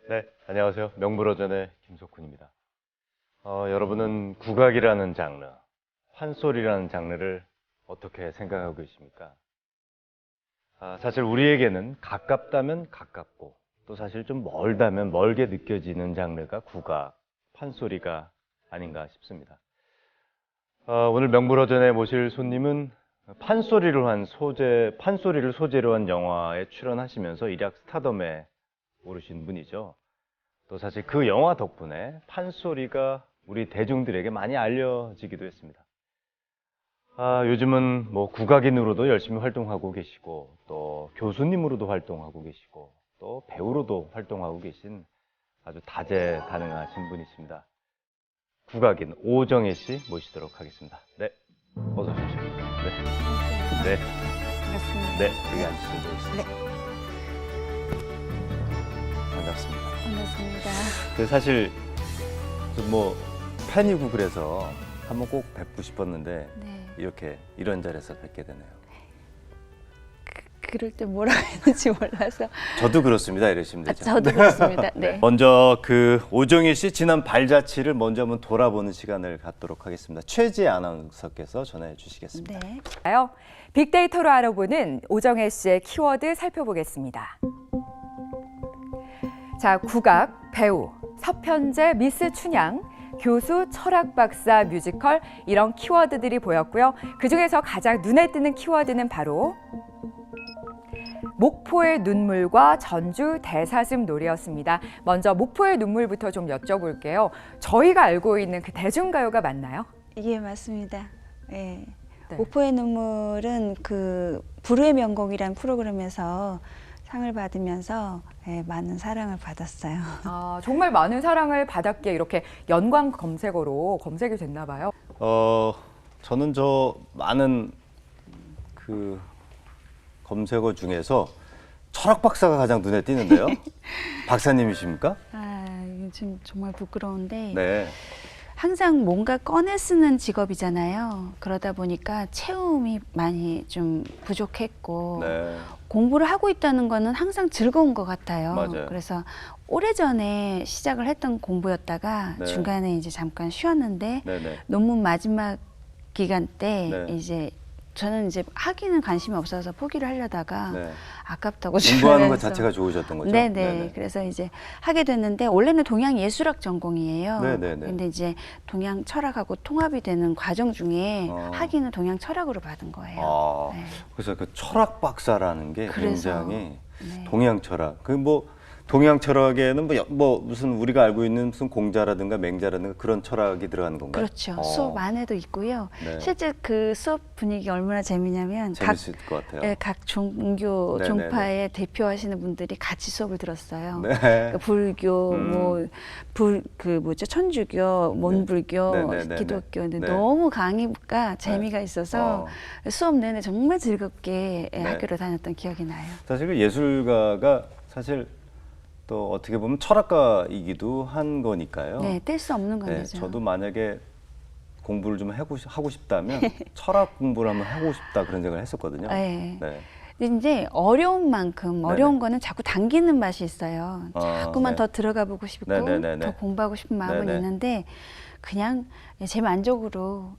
네, 안녕하세요. 명불허전의 김석훈입니다. 여러분은 국악이라는 장르, 판소리라는 장르를 어떻게 생각하고 계십니까? 사실 우리에게는 가깝다면 가깝고 또 사실 좀 멀다면 멀게 느껴지는 장르가 국악, 판소리가 아닌가 싶습니다. 오늘 명불허전에 모실 손님은 판소리를 소재로 한 영화에 출연하시면서 일약 스타덤에 오르신 분이죠. 또 사실 그 영화 덕분에 판소리가 우리 대중들에게 많이 알려지기도 했습니다. 요즘은 뭐 국악인으로도 열심히 활동하고 계시고 또 교수님으로도 활동하고 계시고 또 배우로도 활동하고 계신 아주 다재다능하신 분이십니다. 국악인 오정혜 씨 모시도록 하겠습니다. 네, 어서 오십시오. 네, 네, 반갑습니다. 네, 여기 앉으시면 되겠습니다. 네. 반갑습니다. 반갑습니다. 사실 뭐 팬이고 그래서 한번 꼭 뵙고 싶었는데 네. 이렇게 이런 자리에서 뵙게 되네요. 그럴 때 뭐라 해야 되는지 몰라서. 저도 그렇습니다. 이러시면 되죠. 저도 그렇습니다. 네. 먼저 그 오정희 씨 지난 발자취를 먼저 한번 돌아보는 시간을 갖도록 하겠습니다. 최지혜 아나운서께서 전해 주시겠습니다. 네. 빅데이터로 알아보는 오정혜 씨의 키워드 살펴보겠습니다. 자, 국악, 배우, 서편제, 미스 춘향, 교수, 철학 박사, 뮤지컬 이런 키워드들이 보였고요. 그중에서 가장 눈에 띄는 키워드는 바로 목포의 눈물과 전주 대사슴 놀이였습니다. 먼저 목포의 눈물부터 좀 여쭤볼게요. 저희가 알고 있는 그 대중가요가 맞나요? 예, 맞습니다. 예. 네. 목포의 눈물은 그 불후의 명곡이라는 프로그램에서 상을 받으면서 많은 사랑을 받았어요. 정말 많은 사랑을 받았기에 이렇게 연관 검색어로 검색이 됐나 봐요. 저는 저 많은 그 검색어 중에서 철학 박사가 가장 눈에 띄는데요. 박사님이십니까? 요즘 정말 부끄러운데 네. 항상 뭔가 꺼내 쓰는 직업이잖아요. 그러다 보니까 채움이 많이 좀 부족했고 네. 공부를 하고 있다는 거는 항상 즐거운 것 같아요. 맞아요. 그래서 오래전에 시작을 했던 공부였다가 네. 중간에 이제 잠깐 쉬었는데 네네. 논문 마지막 기간 때 네. 이제 저는 이제 학위는 관심이 없어서 포기를 하려다가 네. 아깝다고 공부하는 것 주변에서. 자체가 좋으셨던 거죠? 네네. 네네. 그래서 이제 하게 됐는데 원래는 동양 예술학 전공이에요. 네네네. 근데 이제 동양 철학하고 통합이 되는 과정 중에 학위는 동양 철학으로 받은 거예요. 네. 그래서 그 철학 박사라는 게 그래서, 굉장히 네. 동양 철학. 그 뭐 동양 철학에는 뭐 무슨 우리가 알고 있는 무슨 공자라든가 맹자라든가 그런 철학이 들어가는 건가요? 그렇죠. 수업 안에도 있고요. 네. 실제 그 수업 분위기 얼마나 재미냐면 재밌을 것 같아요. 각 종교 네네네. 종파에 대표하시는 분들이 같이 수업을 들었어요. 네. 그러니까 불교, 천주교, 몬불교, 네네네네. 기독교. 근데 네. 너무 강의가 재미가 있어서 수업 내내 정말 즐겁게 네. 학교를 다녔던 기억이 나요. 사실 그 예술가가 사실 또 어떻게 보면 철학가이기도 한 거니까요. 네, 뗄 수 없는 네, 관계죠. 저도 만약에 공부를 좀 하고 싶다면 철학 공부를 한번 하고 싶다 그런 생각을 했었거든요. 네. 네. 근데 이제 어려운 만큼 어려운 거는 자꾸 당기는 맛이 있어요. 자꾸만 네. 더 들어가 보고 싶고 네네네네. 더 공부하고 싶은 마음은 네네. 있는데 그냥 제 만족으로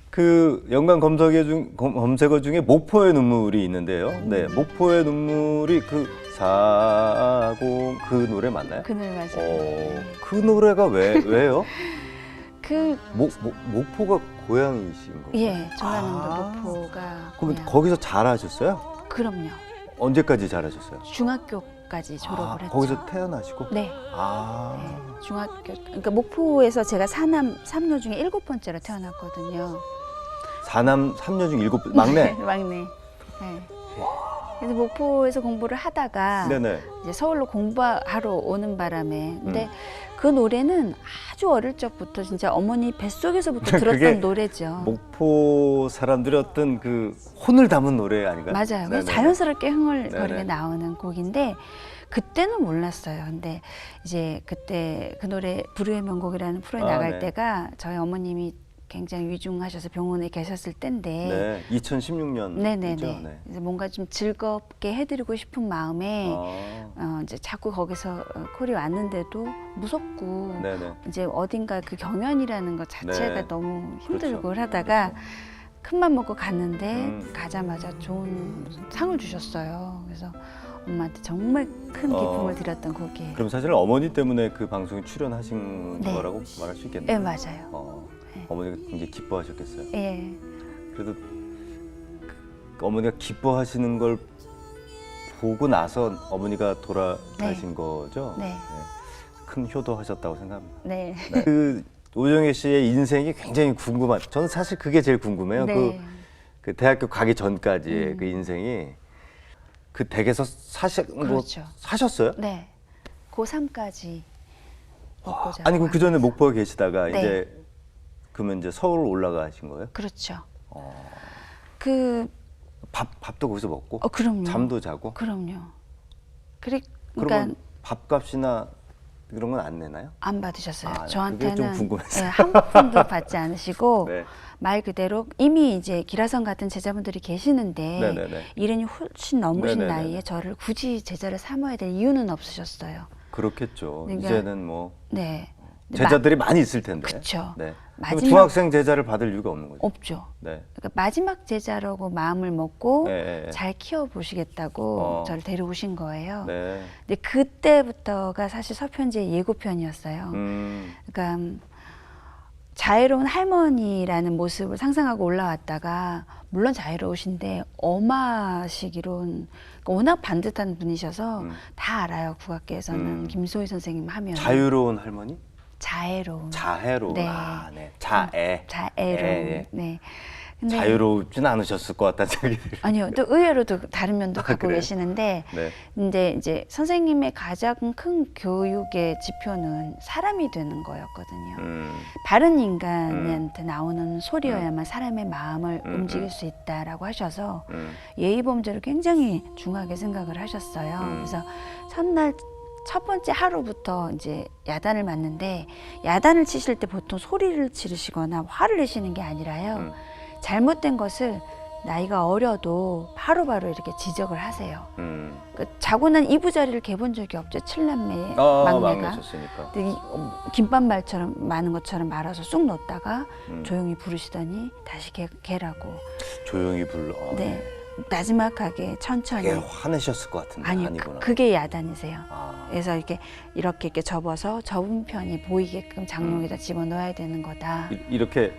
그 연관 검색어 중에 목포의 눈물이 있는데요. 네, 목포의 눈물이 그 사공 그 노래 맞나요? 그 노래 맞아요. 그 노래가 왜요? 그 목포가 고향이신 거예요? 예, 전라남도 목포가 그럼 고향. 거기서 잘하셨어요? 그럼요. 언제까지 잘하셨어요? 중학교까지 졸업을 했죠. 거기서 태어나시고? 네. 네. 중학교 그러니까 목포에서 제가 사남 3녀 중에 7번째로 태어났거든요. 사남 3녀 중 7번 막내. 막내. 네. 그래서 목포에서 공부를 하다가 네네. 이제 서울로 공부하러 오는 바람에 근데 그 노래는 아주 어릴 적부터 진짜 어머니 뱃속에서부터 그게 들었던 노래죠. 목포 사람들의 어떤 그 혼을 담은 노래 아닌가요? 맞아요. 그래서 네네. 자연스럽게 흥얼거리게 네네. 나오는 곡인데 그때는 몰랐어요. 근데 이제 그때 그 노래 불후의 명곡이라는 프로에 나갈 네. 때가 저희 어머님이 굉장히 위중하셔서 병원에 계셨을 때인데 네, 2016년. 네네네. 네. 그래서 뭔가 좀 즐겁게 해드리고 싶은 마음에 아, 이제 자꾸 거기서 콜이 왔는데도 무섭고 네네. 이제 어딘가 그 경연이라는 것 자체가 네. 너무 힘들고 그렇죠. 하다가 큰맘 먹고 갔는데 가자마자 좋은 상을 주셨어요. 그래서 엄마한테 정말 큰 기쁨을 드렸던 곡이에요. 그럼 사실 어머니 때문에 그 방송에 출연하신 네. 거라고 말할 수 있겠네요. 네, 맞아요. 네. 어머니가 굉장히 기뻐하셨겠어요. 예. 그래도 어머니가 기뻐하시는 걸 보고 나서 어머니가 돌아가신 거죠? 네. 큰 효도하셨다고 생각합니다. 네. 그 오정혜 씨의 인생이 굉장히 궁금한. 저는 사실 그게 제일 궁금해요. 네. 그 대학교 가기 전까지의 그 인생이 그 댁에서 그렇죠. 사셨어요? 네. 고3까지 먹고 자고. 아니 그럼 그 전에 목포에 계시다가 네. 이제 그러면 이제 서울 올라가신 거예요? 그렇죠. 어. 그 밥도 거기서 먹고 그럼요. 잠도 자고. 그럼요. 그러니까 그러면 밥값이나 이런 건 안 내나요? 안 받으셨어요. 아, 네. 그게 저한테는 좀 궁금했어요. 네, 한 푼도 받지 않으시고 네. 말 그대로 이미 이제 기라성 같은 제자분들이 계시는데 네네네. 이른이 훨씬 넘으신 네네네네. 나이에 저를 굳이 제자를 삼아야 될 이유는 없으셨어요. 그렇겠죠. 그러니까 이제는 뭐 네. 제자들이 많이 있을 텐데. 그쵸. 네. 마지막- 그럼 중학생 제자를 받을 이유가 없는 거죠. 없죠. 네. 그러니까 마지막 제자라고 마음을 먹고 네. 잘 키워보시겠다고 저를 데려오신 거예요. 네. 근데 그때부터가 사실 서편제의 예고편이었어요. 그러니까 자애로운 할머니라는 모습을 상상하고 올라왔다가 물론 자애로우신데 엄하시기론 워낙 반듯한 분이셔서 다 알아요. 국악계에서는 김소희 선생님 하면 자유로운 할머니? 자애로운 자애로운. 네. 아, 네. 자애. 자애로운 예. 네. 근데 자유롭진 않으셨을 것 같다는 생각이 들어요. 아니요, 또 의외로도 다른 면도 갖고 그래요? 계시는데, 네. 근데 이제 선생님의 가장 큰 교육의 지표는 사람이 되는 거였거든요. 바른 인간한테 나오는 소리여야만 사람의 마음을 움직일 수 있다라고 하셔서 예의범죄를 굉장히 중하게 생각을 하셨어요. 그래서 첫날 첫 번째 하루부터 이제 야단을 맞는데 야단을 치실 때 보통 소리를 지르시거나 화를 내시는 게 아니라요. 잘못된 것을 나이가 어려도 바로바로 이렇게 지적을 하세요. 그 자고 난 이부자리를 개본 적이 없죠. 칠남매 막내가. 막내셨으니까. 근데 김밥말처럼 많은 것처럼 말아서 쑥 넣었다가 조용히 부르시더니 다시 개라고. 조용히 불러. 네. 나지막하게 천천히. 되게 화내셨을 것 같은데. 아니요, 아니구나. 그게 야단이세요. 아. 그래서 이렇게 접어서 접은 편이 보이게끔 장롱에다 집어 넣어야 되는 거다. 이렇게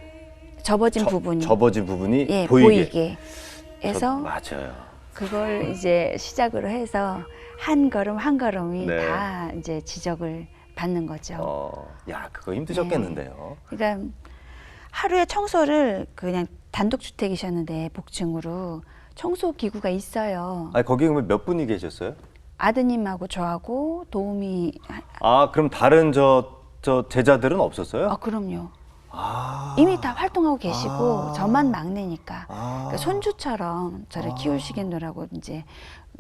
접어진 부분이 접어진 부분이 예, 보이게. 해서 맞아요. 그걸 이제 시작으로 해서 한 걸음 한 걸음이 네. 다 이제 지적을 받는 거죠. 야, 그거 힘드셨겠는데요. 그러니까 하루에 청소를 그냥 단독주택이셨는데 복층으로 청소 기구가 있어요. 아니, 거기 그러면 몇 분이 계셨어요? 아드님하고 저하고 도우미. 아, 그럼 다른 저 제자들은 없었어요? 그럼요. 아. 이미 다 활동하고 계시고 아. 저만 막내니까 아. 그러니까 손주처럼 저를 키우시겠노라고 이제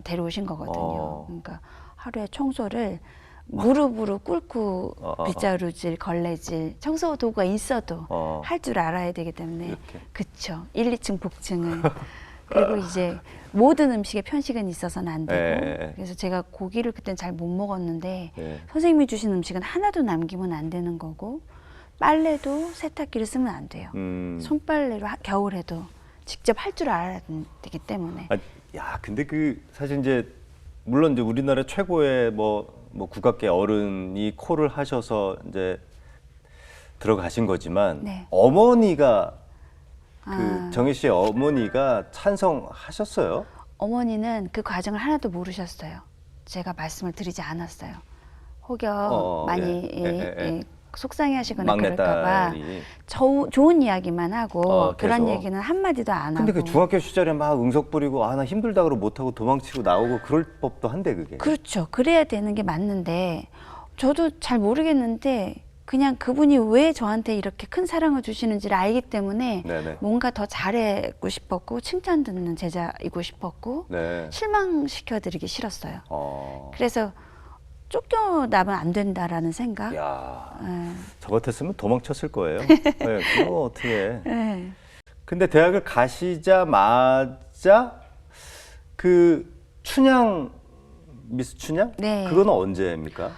데려오신 거거든요. 그러니까 하루에 청소를 무릎으로 꿇고 빗자루질, 걸레질, 청소 도구가 있어도 할 줄 알아야 되기 때문에 이렇게. 그쵸. 1, 2층 복층을 그리고 이제 모든 음식에 편식은 있어서는 안 되고 네. 그래서 제가 고기를 그때는 잘 못 먹었는데 네. 선생님이 주신 음식은 하나도 남기면 안 되는 거고 빨래도 세탁기를 쓰면 안 돼요. 손빨래로 겨울에도 직접 할 줄 알아야 되기 때문에. 야, 근데 사실 이제 물론 이제 우리나라 최고의 뭐 국악계 어른이 콜을 하셔서 이제 들어가신 거지만 네. 어머니가 정혜 씨의 어머니가 찬성하셨어요? 어머니는 그 과정을 하나도 모르셨어요. 제가 말씀을 드리지 않았어요. 혹여 많이 속상해하시거나 그럴까봐 막내딸이. 좋은 이야기만 하고 그런 계속. 얘기는 한마디도 안 근데 하고. 그 중학교 시절에 막 응석 부리고 나 힘들다 그러고 못하고 도망치고 나오고 그럴 법도 한데 그게. 그렇죠. 그래야 되는 게 맞는데 저도 잘 모르겠는데 그냥 그분이 왜 저한테 이렇게 큰 사랑을 주시는지를 알기 때문에 네네. 뭔가 더 잘하고 싶었고 칭찬 듣는 제자이고 싶었고 네. 실망시켜드리기 싫었어요. 그래서 쫓겨나면 안 된다라는 생각. 야, 예. 저 같았으면 도망쳤을 거예요. 네, 그거 어떻게? 예. 근데 대학을 가시자마자 그 춘향 미스 춘향? 네. 그거는 언제입니까?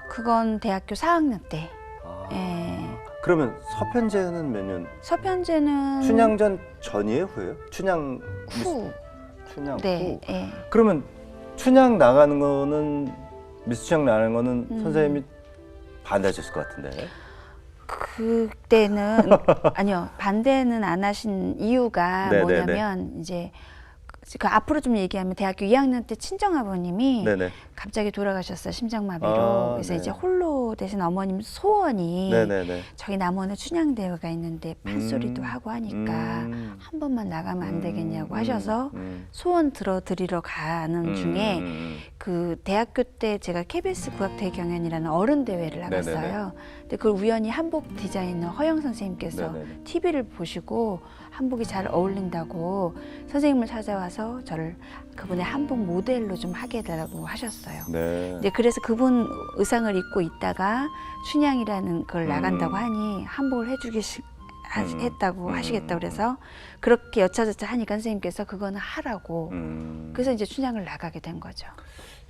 그건 대학교 4학년 때. 아, 예. 그러면 서편제는 몇 년? 서편제는 춘향전 전이에요, 후예요? 춘향 후. 춘향 네. 후. 예. 그러면 춘향 나가는 거는 미스 춘향 나가는 거는 선생님이 반대하셨을 것 같은데. 그때는 아니요, 반대는 안 하신 이유가 네네네. 뭐냐면 이제 그 앞으로 좀 얘기하면 대학교 2학년 때 친정아버님이 네네. 갑자기 돌아가셨어요, 심장마비로. 아, 그래서 네. 이제 홀로 되신 어머님 소원이 네네네. 저기 남원에 춘향대회가 있는데 판소리도 하고 하니까 한 번만 나가면 안 되겠냐고 하셔서 소원 들어드리러 가는 중에 그 대학교 때 제가 KBS 국악대 경연이라는 어른 대회를 나갔어요. 네네네. 근데 그걸 우연히 한복 디자이너 허영 선생님께서 네네네. TV를 보시고 한복이 잘 어울린다고 선생님을 찾아와서 저를 그분의 한복 모델로 좀 하게 해달라고 하셨어요. 네. 이제 그래서 그분 의상을 입고 있다가 춘향이라는 걸 나간다고 하니 한복을 해주기 했다고 하시겠다고 그래서 그렇게 여차저차 하니까 선생님께서 그거는 하라고 그래서 이제 춘향을 나가게 된 거죠.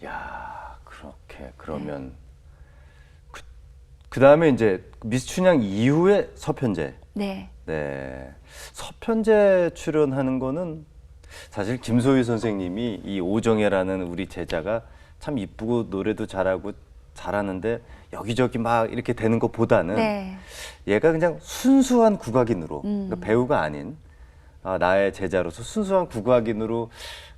야, 그렇게 그러면 그 다음에 이제 미스 춘향 이후에 서편제. 네. 네. 서편제 출연하는 거는 사실 김소희 선생님이 이 오정혜라는 우리 제자가 참 이쁘고 노래도 잘하고 잘하는데 여기저기 막 이렇게 되는 것보다는 네. 얘가 그냥 순수한 국악인으로 그러니까 배우가 아닌 나의 제자로서 순수한 국악인으로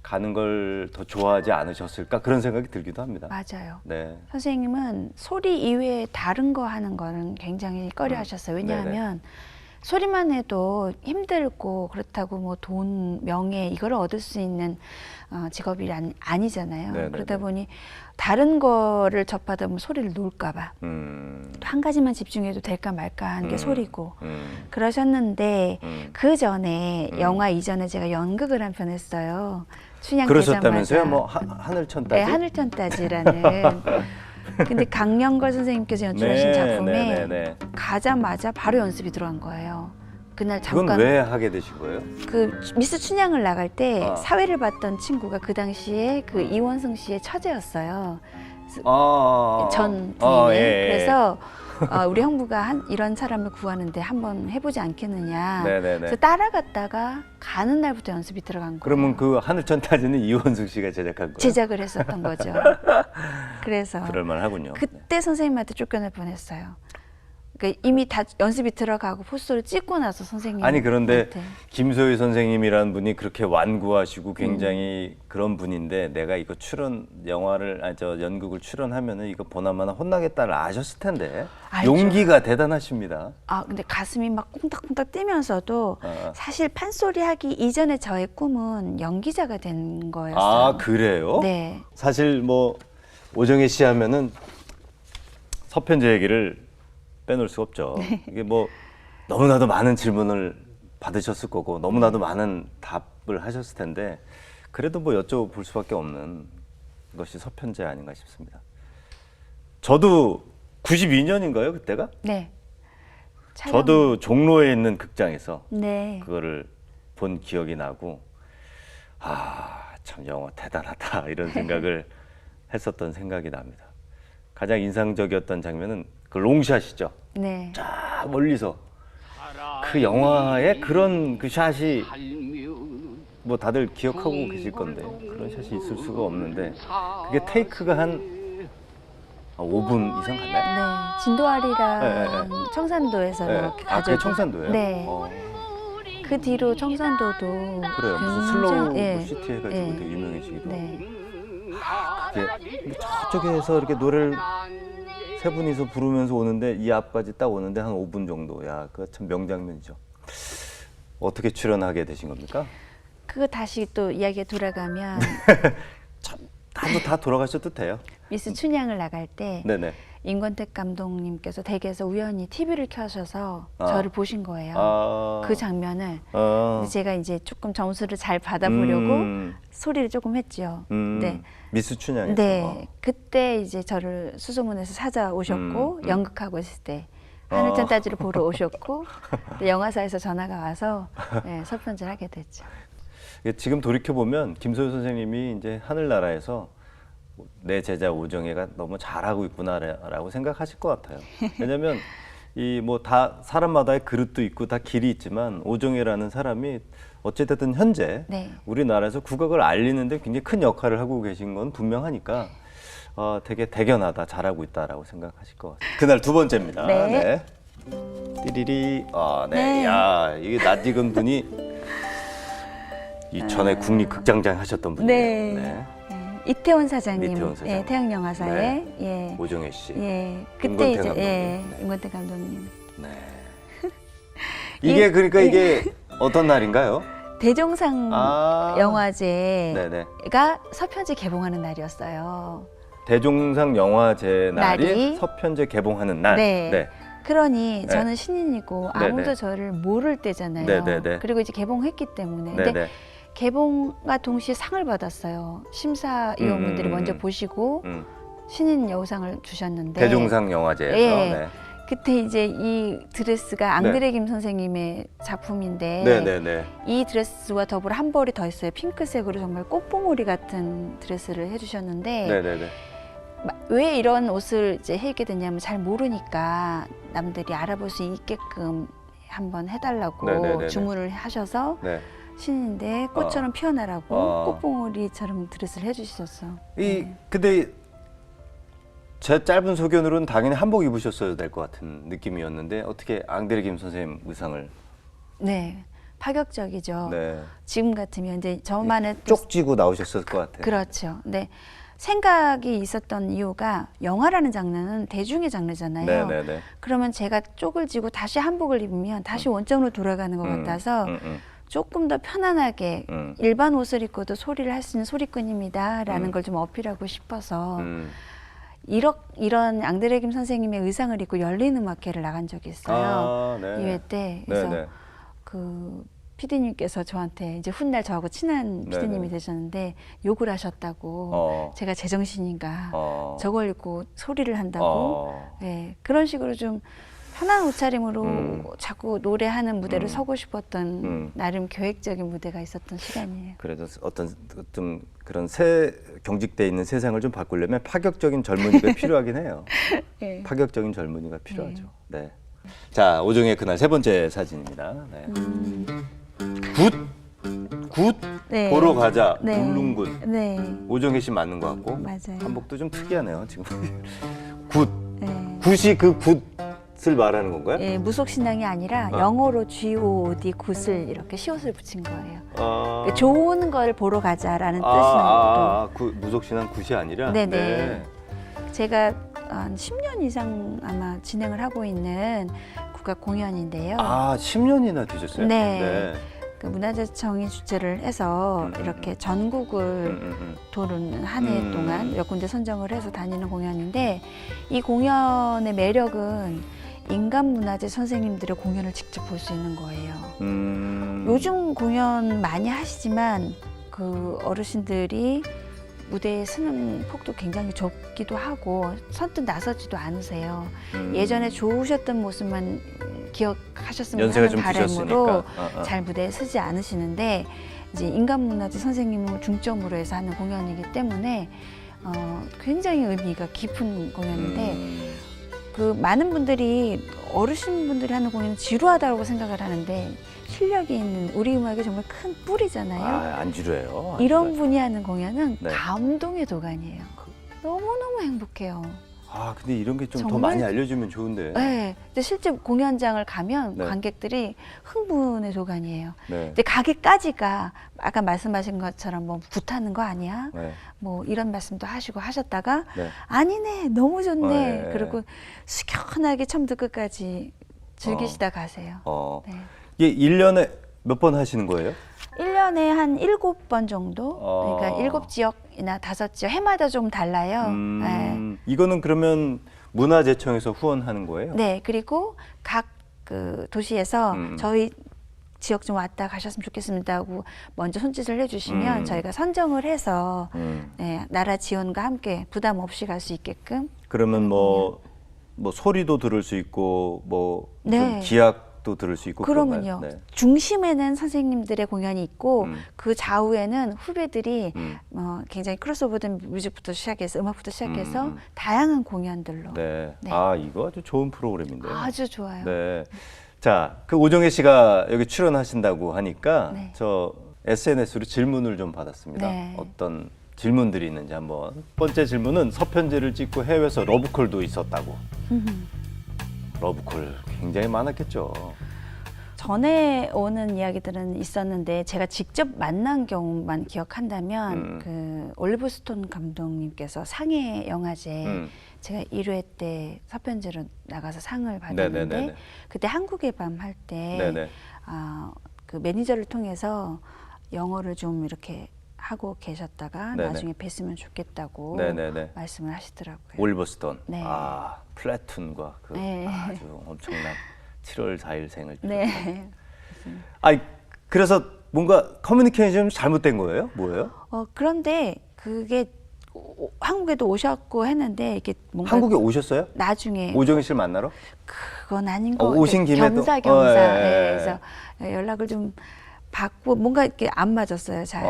가는 걸 더 좋아하지 않으셨을까 그런 생각이 들기도 합니다. 맞아요. 네. 선생님은 소리 이외에 다른 거 하는 거는 굉장히 꺼려 하셨어요. 왜냐하면 소리만 해도 힘들고 그렇다고 뭐 돈, 명예 이걸 얻을 수 있는 직업이 아니잖아요. 네네네. 그러다 보니 다른 거를 접하다 보면 소리를 놓을까 봐. 또 한 가지만 집중해도 될까 말까 하는 게 소리고. 그러셨는데 그 전에 영화 이전에 제가 연극을 한 편 했어요. 춘향 그러셨다면서요? 되자마자. 뭐 하늘천 따지? 네, 하늘천 따지라는. 근데 강령걸 선생님께서 연출하신 작품에 가자마자 바로 연습이 들어간 거예요. 그날 그건 잠깐 왜 하게 되신 거예요? 그 미스 춘향을 나갈 때 사회를 봤던 친구가 그 당시에 그 이원승 씨의 처제였어요. 전 부인이. 그래서 우리 형부가 이런 사람을 구하는데 한번 해보지 않겠느냐. 그래서 따라갔다가 가는 날부터 연습이 들어간 거예요. 그러면 그 하늘천 따지는 이원숙 씨가 제작한 거예요? 제작을 했었던 거죠. 그래서 그럴만 하군요. 그때 선생님한테 쫓겨날 뻔했어요. 그러니까 이미 다 연습이 들어가고 포스를 찍고 나서 선생님. 아니 그런데 김소희 선생님이라는 분이 그렇게 완고하시고 굉장히 그런 분인데 내가 이거 연극을 출연하면은 이거 보나마나 혼나겠다를 아셨을 텐데. 알죠. 용기가 대단하십니다. 근데 가슴이 막 콩닥콩닥 뛰면서도 사실 판소리 하기 이전에 저의 꿈은 연기자가 된 거였어요. 아, 그래요? 네. 사실 뭐 오정혜 씨 하면은 서편제 얘기를 빼놓을 수 없죠. 이게 뭐 너무나도 많은 질문을 받으셨을 거고 너무나도 많은 답을 하셨을 텐데 그래도 뭐 여쭤볼 수밖에 없는 것이 서편제 아닌가 싶습니다. 저도 92년인가요 그때가? 네. 저도 종로에 있는 극장에서 네. 그거를 본 기억이 나고 참 영화 대단하다 이런 생각을 했었던 생각이 납니다. 가장 인상적이었던 장면은 그 롱샷이죠. 네. 쫙 멀리서 그 영화의 그런 그 샷이 뭐 다들 기억하고 계실 건데 그런 샷이 있을 수가 없는데 그게 테이크가 한 5분 이상 갔나요? 네. 진도아리랑 청산도에서 이렇게 그게 가지고. 청산도예요? 네. 그 뒤로 청산도도 그래요. 무슨 슬로우 시티 해가지고 되게 유명해지기도 하고. 네. 그게 저쪽에서 이렇게 노래를 세 분이서 부르면서 오는데 이 앞까지 딱 오는데 한 5분 정도. 야, 그거 참 명장면이죠. 어떻게 출연하게 되신 겁니까? 그거 다시 또 이야기에 돌아가면 한번 다 돌아가셔도 돼요. 미스 춘향을 나갈 때 네네. 임권택 감독님께서 댁에서 우연히 TV를 켜셔서 저를 보신 거예요. 그 장면을. 근데 제가 이제 조금 점수를 잘 받아보려고 소리를 조금 했죠. 네. 미스 춘향에서. 네. 그때 이제 저를 수소문에서 찾아오셨고 연극하고 있을 때 하늘천 따지를 보러 오셨고 또 영화사에서 전화가 와서 네, 서편지를 하게 됐죠. 지금 돌이켜 보면 김소연 선생님이 이제 하늘나라에서 내 제자 오정혜가 너무 잘하고 있구나라고 생각하실 것 같아요. 왜냐하면 이 뭐 다 사람마다의 그릇도 있고 다 길이 있지만 오정혜라는 사람이 어찌됐든 현재 네. 우리나라에서 국악을 알리는데 굉장히 큰 역할을 하고 계신 건 분명하니까 되게 대견하다, 잘하고 있다라고 생각하실 것 같아요. 그날 두 번째입니다. 네. 띠리리. 네. 네. 야, 이게 낯익은 분이 이 전에 국립극장장 하셨던 분이에요. 네. 네. 이태원 사장님, 이태원 사장님. 예, 태양영화사에 네. 예, 오정혜 씨. 예, 그때 이제 임권택 예, 감독님. 네. 임권택 감독님 네. 이게 그러니까 이게 어떤 날인가요? 대종상 아. 영화제가 네네. 서편지 개봉하는 날이었어요. 대종상 영화제 날이 날이? 서편제 개봉하는 날. 네. 그러니 네. 저는 신인이고 네네. 아무도 저를 모를 때잖아요. 네네네. 그리고 이제 개봉했기 때문에. 근데 네네. 개봉과 동시에 상을 받았어요. 심사위원분들이 먼저 보시고 신인 여우상을 주셨는데 대종상 영화제에서. 예. 네. 그때 이제 이 드레스가 앙드레 김 선생님의 작품인데 네네네. 이 드레스와 더불어 한 벌이 더 있어요. 핑크색으로 정말 꽃봉오리 같은 드레스를 해주셨는데 네네네. 왜 이런 옷을 이제 해입게 됐냐면 잘 모르니까 남들이 알아볼 수 있게끔 한번 해달라고 네네네네. 주문을 하셔서 네. 신인데 꽃처럼 피어나라고 어. 꽃봉오리처럼 드레스를 해주셨어. 근데 제 짧은 소견으로는 당연히 한복 입으셨어야 될 것 같은 느낌이었는데 어떻게 앙드레 김 선생님 의상을 네, 파격적이죠. 네. 지금 같으면 이제 저만의 또 쪽지고 나오셨을 것 같아요. 그렇죠. 네. 생각이 있었던 이유가 영화라는 장르는 대중의 장르잖아요. 네네네. 그러면 제가 쪽을 지고 다시 한복을 입으면 다시 원점으로 돌아가는 것 같아서 조금 더 편안하게 일반 옷을 입고도 소리를 할 수 있는 소리꾼입니다라는 걸 좀 어필하고 싶어서 이런 앙드레 김 선생님의 의상을 입고 열린 음악회를 나간 적이 있어요. 네. 2회 때. 그래서 네네. 그 PD님께서 저한테 이제 훗날 저하고 친한 PD님이 네네. 되셨는데 욕을 하셨다고 제가 제정신인가 저걸 입고 소리를 한다고 네, 그런 식으로 좀 편한 옷차림으로 자꾸 노래하는 무대를 서고 싶었던 나름 계획적인 무대가 있었던 시간이에요. 그래도 어떤 좀 그런 경직돼 있는 세상을 좀 바꾸려면 파격적인 젊은이가 필요하긴 해요. 네. 파격적인 젊은이가 필요하죠. 네. 자, 오정의 그날 세 번째 사진입니다. 네. 굿 네. 보러 가자. 네. 울릉군. 네. 오정혜 씨 맞는 것 같고. 맞아요. 한복도 좀 특이하네요. 지금. 굿. 네. 굿이 그 굿을 말하는 건가요? 예, 무속신앙이 아니라 영어로 G-O-D 굿을 이렇게 시옷을 붙인 거예요. 그러니까 좋은 걸 보러 가자라는 뜻으로. 무속신앙 굿이 아니라? 네네. 네. 제가 한 10년 이상 아마 진행을 하고 있는 국악 공연인데요. 10년이나 되셨어요? 네. 그 문화재청이 주최를 해서 이렇게 전국을 도는 한 해 동안 몇 군데 선정을 해서 다니는 공연인데 이 공연의 매력은 인간문화재 선생님들의 공연을 직접 볼 수 있는 거예요. 요즘 공연 많이 하시지만 그 어르신들이 무대에 서는 폭도 굉장히 좁기도 하고 선뜻 나서지도 않으세요. 예전에 좋으셨던 모습만 기억하셨으면 연세가 하는 좀 바람으로 드셨으니까. 잘 무대에 서지 않으시는데 이제 인간문화재 선생님을 중점으로 해서 하는 공연이기 때문에 굉장히 의미가 깊은 공연인데 그 많은 분들이 어르신분들이 하는 공연은 지루하다고 생각을 하는데 실력이 있는 우리 음악의 정말 큰 뿌리잖아요. 안 지루해요. 이런 분이 하는 공연은 네. 감동의 도가니에요. 너무너무 행복해요. 근데 이런 게 좀 더 정말? 많이 알려주면 좋은데. 네. 근데 실제 공연장을 가면 네. 관객들이 흥분의 도가니에요. 네. 근데 가기까지가 아까 말씀하신 것처럼 뭐 굿하는 거 아니야? 네. 뭐 이런 말씀도 하시고 하셨다가 네. 아니네 너무 좋네. 네. 그리고 숙연하게 처음부터 끝까지 즐기시다 가세요. 네. 이게 1년에 몇 번 하시는 거예요? 1년에 한 7번 정도? 아. 그러니까 7지역이나 5지역, 해마다 좀 달라요. 네. 이거는 그러면 문화재청에서 후원하는 거예요? 네, 그리고 각 그 도시에서 저희 지역 좀 왔다 가셨으면 좋겠습니다 하고 먼저 손짓을 해주시면 저희가 선정을 해서 네, 나라 지원과 함께 부담 없이 갈 수 있게끔. 그러면 뭐 소리도 들을 수 있고 뭐 네. 기악도 들을 수 있고 그러면요. 그런가요? 네. 중심에는 선생님들의 공연이 있고 그 좌우에는 후배들이 굉장히 크로스오버된 뮤직부터 시작해서 음악부터 시작해서 다양한 공연들로 네. 네. 아, 이거 아주 좋은 프로그램인데요. 아주 좋아요. 네. 자, 그 오정혜 씨가 여기 출연하신다고 하니까 네. 저 SNS로 질문을 좀 받았습니다. 네. 어떤 질문들이 있는지 한번. 첫 번째 질문은 서편제를 찍고 해외에서 러브콜도 있었다고. 러브콜 굉장히 많았겠죠. 전에 오는 이야기들은 있었는데 제가 직접 만난 경우만 기억한다면 그 올리브 스톤 감독님께서 상해 영화제 제가 1회 때 서편제로 나가서 상을 받았는데 네네네네. 그때 한국의 밤 할 때 네네. 그 매니저를 통해서 영어를 좀 이렇게 하고 계셨다가 네네. 나중에 뵀으면 좋겠다고 네네네. 말씀을 하시더라고요. 올리버 스톤. 네. 아, 플래툰과 그 네. 아주 엄청난 7월 4일 생을. 네. 아니, 그래서 뭔가 커뮤니케이션이 잘못된 거예요? 뭐예요? 그런데 그게 한국에도 오셨고 했는데 이게 뭔가 한국에 오셨어요? 나중에 오정희 씨를 만나러? 그건 아닌 거 오신 김에도? 겸사겸사 예, 예, 예, 예. 그래서 연락을 좀 받고 뭔가 이렇게 안 맞았어요. 잘.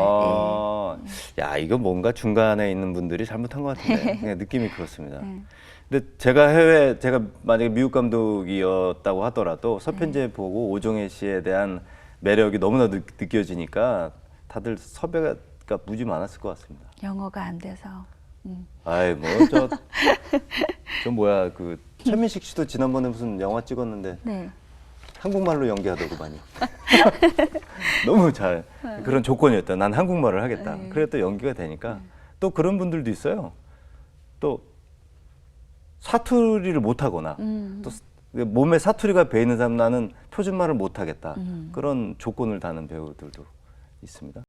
야, 이거 뭔가 중간에 있는 분들이 잘못한 것 같은데 그냥 느낌이 그렇습니다. 네. 근데 제가 만약에 미국 감독이었다고 하더라도 서편제 보고 오정혜 씨에 대한 매력이 너무나 느껴지니까 다들 섭외가 무지 많았을 것 같습니다. 영어가 안 돼서. 아이 뭐 저 뭐야 그 최민식 씨도 지난번에 무슨 영화 찍었는데 네. 한국말로 연기하더구만요. 너무 잘 그런 조건이었다. 난 한국말을 하겠다. 네. 그래 또 연기가 되니까 또 그런 분들도 있어요. 또 사투리를 못하거나 또 몸에 사투리가 배이는 사람 나는 표준말을 못하겠다. 그런 조건을 다는 배우들도 있습니다.